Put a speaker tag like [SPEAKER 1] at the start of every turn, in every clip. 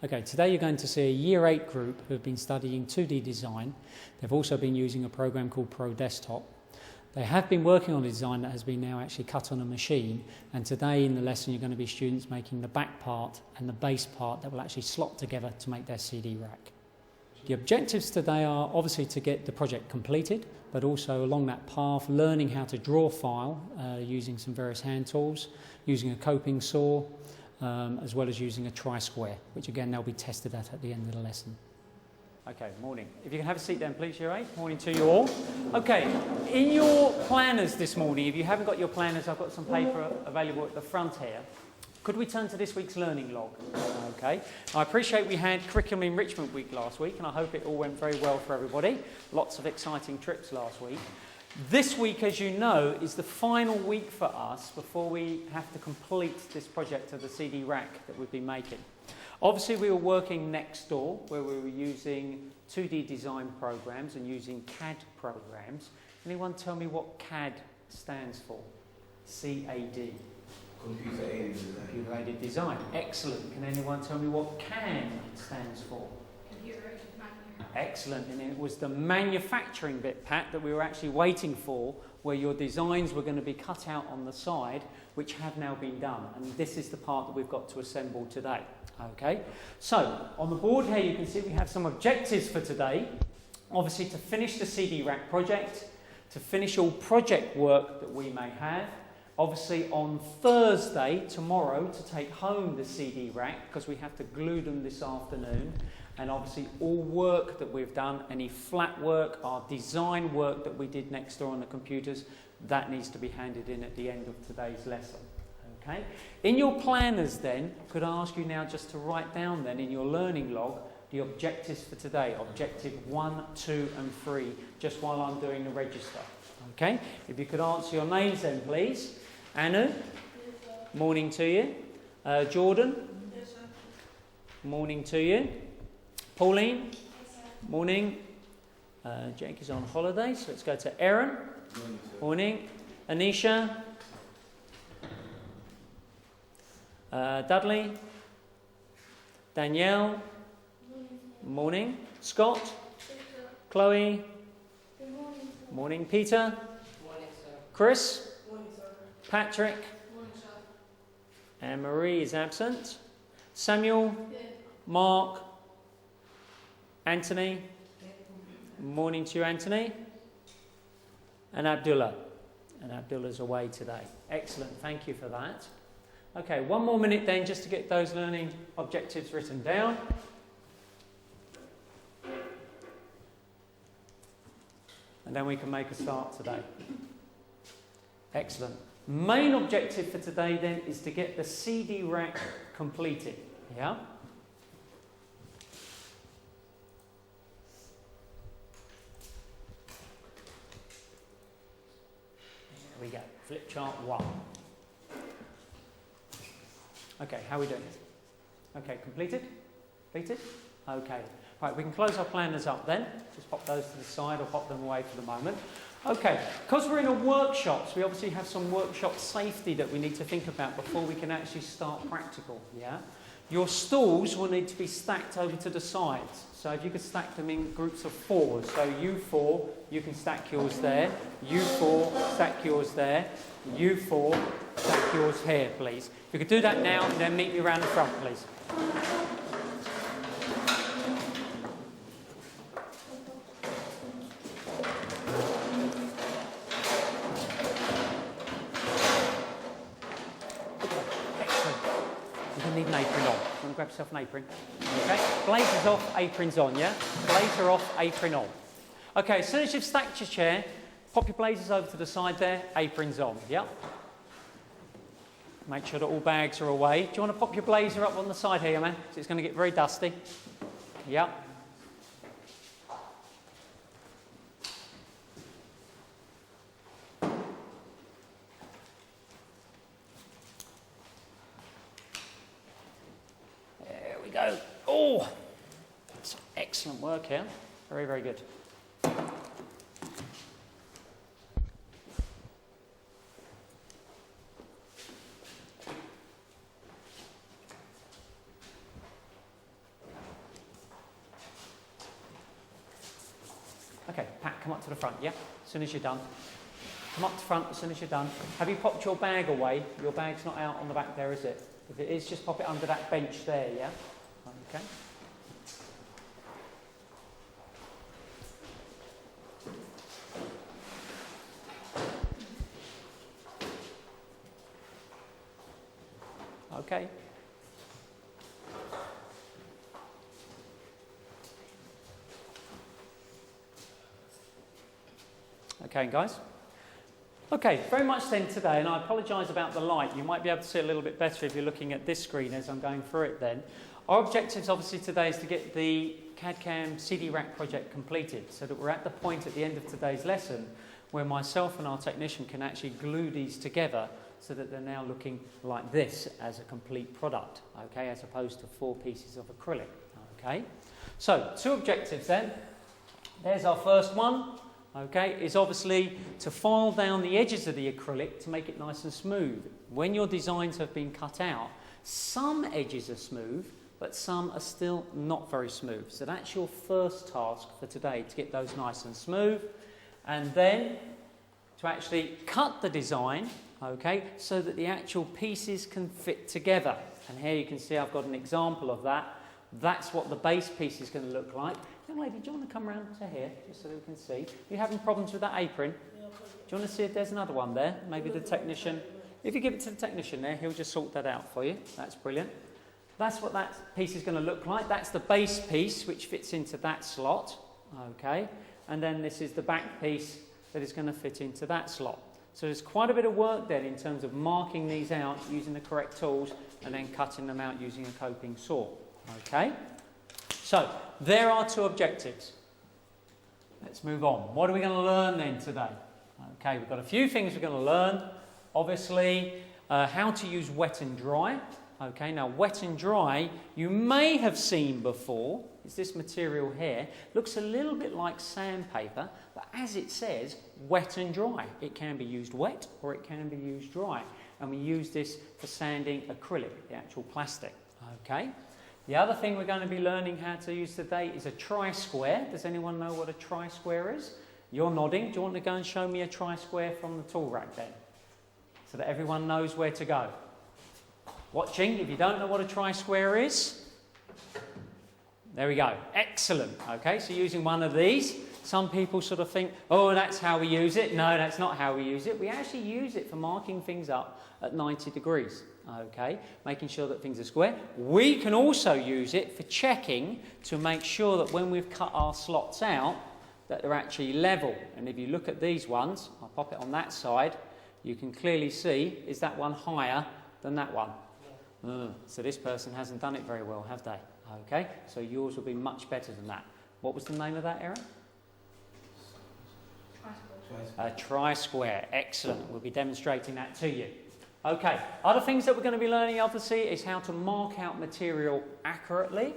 [SPEAKER 1] Okay, today you're going to see a Year 8 group who have been studying 2D design. They've also been using a program called Pro Desktop. They have been working on a design that has been now actually cut on a machine, and today in the lesson you're going to be students making the back part and the base part that will actually slot together to make their CD rack. The objectives today are obviously to get the project completed, but also along that path learning how to draw file using some various hand tools, using a coping saw, as well as using a tri-square, which again they'll be tested at the end of the lesson. Okay, morning. If you can have a seat then please, Year 8. Morning to you all. Okay, in your planners this morning, if you haven't got your planners, I've got some paper available at the front here. Could we turn to this week's learning log? Okay, I appreciate we had Curriculum Enrichment Week last week, and I hope it all went very well for everybody. Lots of exciting trips last week. This week, as you know, is the final week for us before we have to complete this project of the CD rack that we've been making. Obviously, we were working next door where we were using 2D design programs and using CAD programs. Anyone tell me what CAD stands for? C-A-D. Computer-aided design. Excellent. Can anyone tell me what CAM stands for? Computer-aided manufacturing. Excellent. And it was the manufacturing bit, Pat, that we were actually waiting for, where your designs were going to be cut out on the side, which have now been done. And this is the part that we've got to assemble today. Okay. So, on the board here you can see we have some objectives for today. Obviously to finish the CD rack project, to finish all project work that we may have. Obviously on Thursday, tomorrow, to take home the CD rack because we have to glue them this afternoon. And obviously all work that we've done, any flat work, our design work that we did next door on the computers, that needs to be handed in at the end of today's lesson. Okay? In your planners then, could I ask you now just to write down then in your learning log the objectives for today, objective 1, 2 and 3, just while I'm doing the register. Okay? If you could answer your names then please. Anu? Yes, morning to you. Jordan? Yes, sir. Morning to you. Pauline? Yes, sir. Morning. Jake is on holiday, so let's go to Erin. Morning. Anisha? Dudley? Danielle? Morning. Scott? Yes, Chloe? Good morning. Morning. Peter? Morning, sir. Chris? Morning, sir. Patrick? Morning, sir. And Marie is absent. Samuel? Yes. Mark? Anthony? Yes. Morning to you, Anthony. And Abdullah? And Abdullah's away today. Excellent. Thank you for that. Okay, one more minute then just to get those learning objectives written down. And then we can make a start today. Excellent. Main objective for today then is to get the CD rack completed. Yeah? There we go. Flip chart 1. Okay, how are we doing? Okay, completed? Completed? Okay. Right, we can close our planners up then. Just pop those to the side or pop them away for the moment. Okay, because we're in a workshop, so we obviously have some workshop safety that we need to think about before we can actually start practical, yeah? Your stools will need to be stacked over to the sides. So if you could stack them in groups of 4. So you 4, you can stack yours there. You 4, stack yours there. You 4, stack yours here, please. If you could do that now and then meet me around the front, please. Grab yourself an apron. Okay, blazers off, aprons on, yeah? Blazer off, apron on. Okay, as soon as you've stacked your chair, pop your blazers over to the side there, aprons on, yeah? Make sure that all bags are away. Do you want to pop your blazer up on the side here, man? So it's going to get very dusty. Yeah. Go. Oh, that's excellent work here. Very, very good. come up to the front, yeah? As soon as you're done. Come up to front as soon as you're done. Have you popped your bag away? Your bag's not out on the back there, is it? If it is, just pop it under that bench there, yeah? Okay. Okay. Okay, guys. Okay, very much then today, and I apologise about the light. You might be able to see a little bit better if you're looking at this screen as I'm going through it then. Our objectives obviously today is to get the CAD-CAM CD rack project completed so that we're at the point at the end of today's lesson where myself and our technician can actually glue these together so that they're now looking like this as a complete product, okay, as opposed to 4 pieces of acrylic, okay. So, 2 objectives then. There's our first one. Okay, is obviously to file down the edges of the acrylic to make it nice and smooth. When your designs have been cut out, some edges are smooth, but some are still not very smooth. So that's your first task for today, to get those nice and smooth. And then to actually cut the design, okay, so that the actual pieces can fit together. And here you can see I've got an example of that. That's what the base piece is going to look like. Young lady, do you want to come round to here, just so that we can see? Are you having problems with that apron? Do you want to see if there's another one there? Maybe the technician. If you give it to the technician there, he'll just sort that out for you. That's brilliant. That's what that piece is going to look like. That's the base piece, which fits into that slot. Okay. And then this is the back piece that is going to fit into that slot. So there's quite a bit of work then in terms of marking these out using the correct tools and then cutting them out using a coping saw. Okay. So, there are 2 objectives. Let's move on. What are we going to learn then today? Okay, we've got a few things we're going to learn. Obviously, how to use wet and dry. Okay, now wet and dry, you may have seen before. It's this material here. Looks a little bit like sandpaper, but as it says, wet and dry. It can be used wet or it can be used dry. And we use this for sanding acrylic, the actual plastic. Okay. The other thing we're going to be learning how to use today is a tri-square. Does anyone know what a tri-square is? You're nodding. Do you want to go and show me a tri-square from the tool rack then? So that everyone knows where to go. Watching, if you don't know what a tri-square is. There we go. Excellent. Okay, so using one of these. Some people sort of think, oh, that's how we use it. No, that's not how we use it. We actually use it for marking things up at 90 degrees. Okay, making sure that things are square. We can also use it for checking to make sure that when we've cut our slots out, that they're actually level. And if you look at these ones, I'll pop it on that side, you can clearly see, is that one higher than that one? So this person hasn't done it very well, have they? Okay, so yours will be much better than that. What was the name of that, Erin? A tri-square. Excellent. We'll be demonstrating that to you. Okay, other things that we're going to be learning obviously is how to mark out material accurately.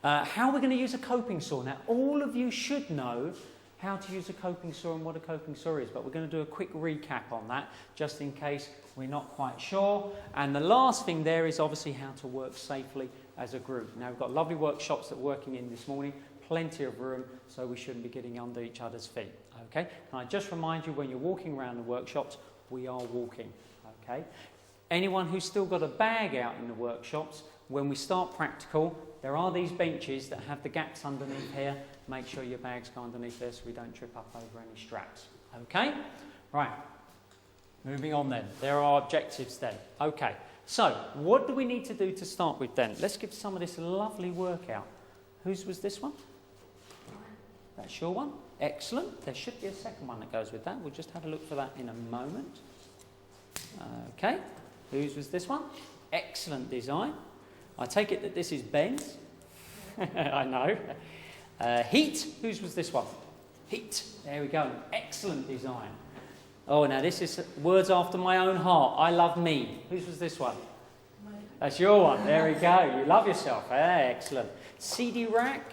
[SPEAKER 1] How we're going to use a coping saw. Now, all of you should know how to use a coping saw and what a coping saw is, but we're going to do a quick recap on that, just in case we're not quite sure. And the last thing there is obviously how to work safely as a group. Now, we've got lovely workshops that we're working in this morning, plenty of room, so we shouldn't be getting under each other's feet. Okay, can I just remind you, when you're walking around the workshops, we are walking. Okay, anyone who's still got a bag out in the workshops, when we start practical, there are these benches that have the gaps underneath here. Make sure your bags go underneath there so we don't trip up over any straps. Okay, right, moving on then. There are objectives then. Okay, so what do we need to do to start with then? Let's give some of this lovely work out. Whose was this one? That's your one. Excellent. There should be a second one that goes with that. We'll just have a look for that in a moment. Okay. Whose was this one? Excellent design. I take it that this is Ben's. I know. Heat. Whose was this one? Heat. There we go. Excellent design. Oh, now this is words after my own heart. I love me. Whose was this one? That's your one. There we go. You love yourself. Excellent. CD rack.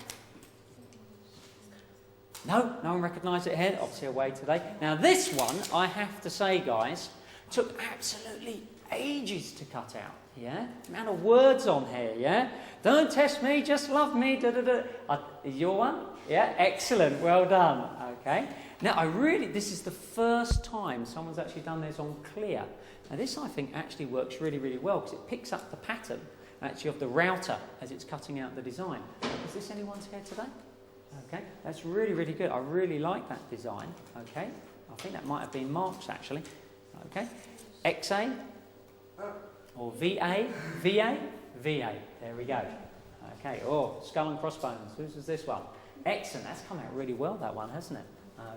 [SPEAKER 1] No one recognised it here. Obviously away today. Now this one, I have to say, guys, took absolutely ages to cut out. Yeah? The amount of words on here, yeah? Don't test me, just love me, da-da-da. Is your one? Yeah? Excellent, well done. Okay. Now, this is the first time someone's actually done this on clear. Now, this, I think, actually works really, really well because it picks up the pattern, actually, of the router as it's cutting out the design. Is this anyone's here today? Okay. That's really, really good. I really like that design. Okay. I think that might have been Mark's, actually. Okay. XA or VA, VA, VA. There we go. Okay. Oh, skull and crossbones. Whose was this one? Excellent. That's come out really well, that one, hasn't it?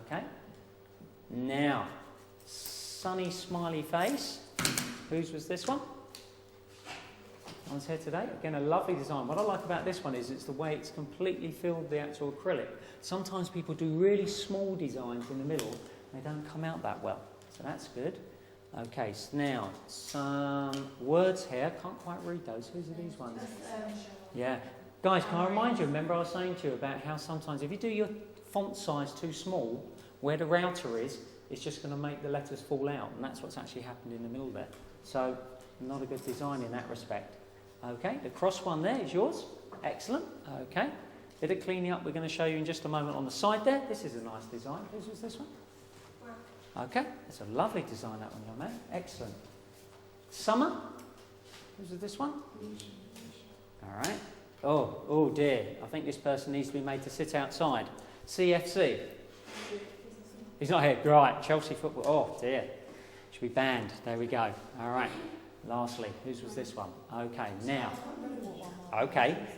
[SPEAKER 1] Okay. Now, sunny smiley face. Whose was this one? One's here today. Again, a lovely design. What I like about this one is it's the way it's completely filled the actual acrylic. Sometimes people do really small designs in the middle. They don't come out that well. So that's good. Okay, so now some words here. Can't quite read those. Whose are these ones? Yeah. Guys, can I remind you, remember I was saying to you about how sometimes if you do your font size too small, where the router is, it's just going to make the letters fall out. And that's what's actually happened in the middle there. So, not a good design in that respect. Okay, the cross one there is yours. Excellent. Okay. Bit of cleaning up we're going to show you in just a moment on the side there. This is a nice design. Whose was this one? Okay, that's a lovely design, that one, young man. Excellent. Summer. Whose was this one? All right. Oh dear. I think this person needs to be made to sit outside. CFC. He's not here. Right. Chelsea football. Oh dear. Should be banned. There we go. All right. Lastly, whose was this one? Okay.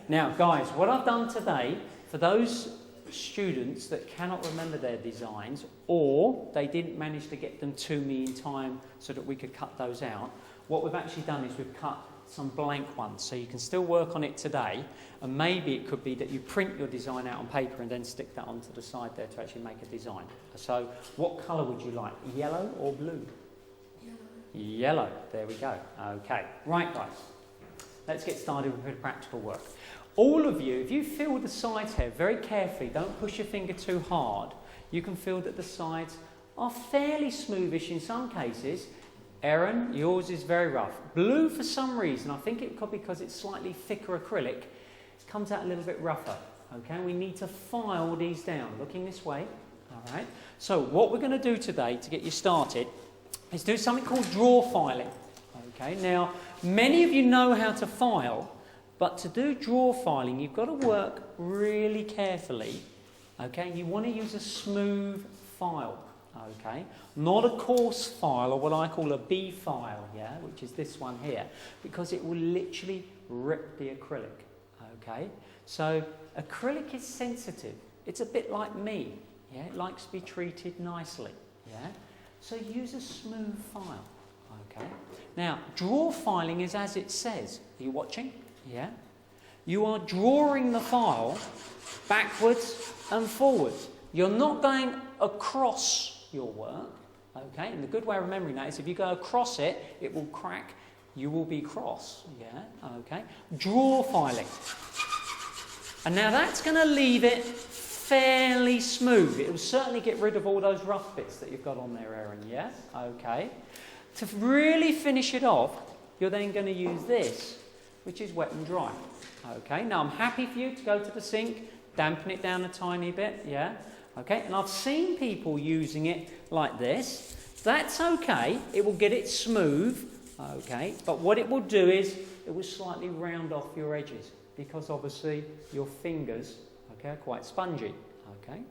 [SPEAKER 1] Now, guys, what I've done today for those students that cannot remember their designs or they didn't manage to get them to me in time so that we could cut those out, what we've actually done is we've cut some blank ones so you can still work on it today, and maybe it could be that you print your design out on paper and then stick that onto the side there to actually make a design. So what colour would you like, yellow or blue? Yellow. There we go. Okay, right guys, let's get started with a bit of practical work. All of you, if you feel the sides here very carefully, don't push your finger too hard, you can feel that the sides are fairly smoothish in some cases. Erin, yours is very rough. Blue, for some reason, I think it could be because it's slightly thicker acrylic, comes out a little bit rougher. Okay, we need to file these down, looking this way. All right. So what we're going to do today to get you started is do something called draw filing. Okay. Now, many of you know how to file. But to do draw filing, you've got to work really carefully, okay? You want to use a smooth file, okay? Not a coarse file, or what I call a B file, yeah? Which is this one here, because it will literally rip the acrylic, okay? So acrylic is sensitive. It's a bit like me, yeah? It likes to be treated nicely, yeah? So use a smooth file, okay? Now, draw filing is as it says. Are you watching? Yeah, you are drawing the file backwards and forwards. You're not going across your work, okay? And the good way of remembering that is if you go across it, it will crack. You will be cross, yeah, okay? Draw filing. And now that's going to leave it fairly smooth. It will certainly get rid of all those rough bits that you've got on there, Erin, yeah? Okay. To really finish it off, you're then going to use this, which is wet and dry. Okay, now I'm happy for you to go to the sink, dampen it down a tiny bit, yeah? Okay, and I've seen people using it like this. That's okay, it will get it smooth, okay? But what it will do is, it will slightly round off your edges, because obviously your fingers, okay, are quite spongy, okay?